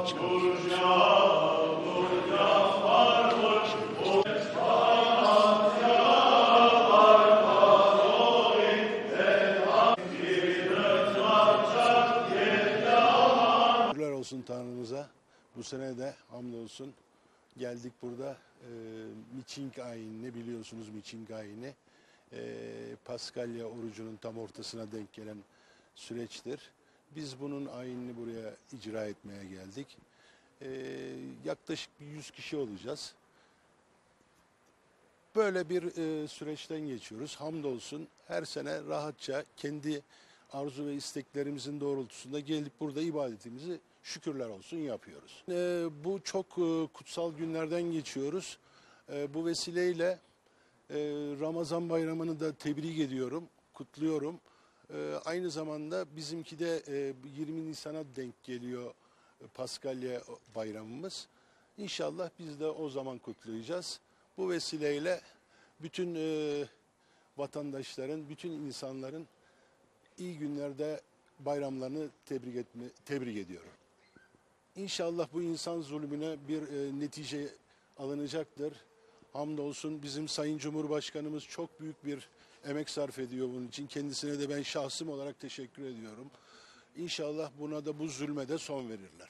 çıkarız. Şükürler olsun Tanrımıza. Bu sene de hamdolsun geldik burada. Miçing ayini biliyorsunuz, Miçing ayini. Paskalya orucunun tam ortasına denk gelen süreçtir. Biz bunun ayinini buraya icra etmeye geldik. Yaklaşık 100 kişi olacağız. Böyle bir süreçten geçiyoruz. Hamdolsun her sene rahatça kendi arzu ve isteklerimizin doğrultusunda gelip burada ibadetimizi şükürler olsun yapıyoruz. Bu çok kutsal günlerden geçiyoruz. Bu vesileyle Ramazan bayramını da tebrik ediyorum, kutluyorum. Aynı zamanda bizimki de 20 Nisan'a denk geliyor Paskalya bayramımız. İnşallah biz de o zaman kutlayacağız. Bu vesileyle bütün vatandaşların, bütün insanların iyi günlerde bayramlarını tebrik ediyorum. İnşallah bu insan zulmüne bir netice alınacaktır. Hamdolsun bizim Sayın Cumhurbaşkanımız çok büyük bir emek sarf ediyor bunun için. Kendisine de ben şahsım olarak teşekkür ediyorum. İnşallah buna da bu zulme de son verirler.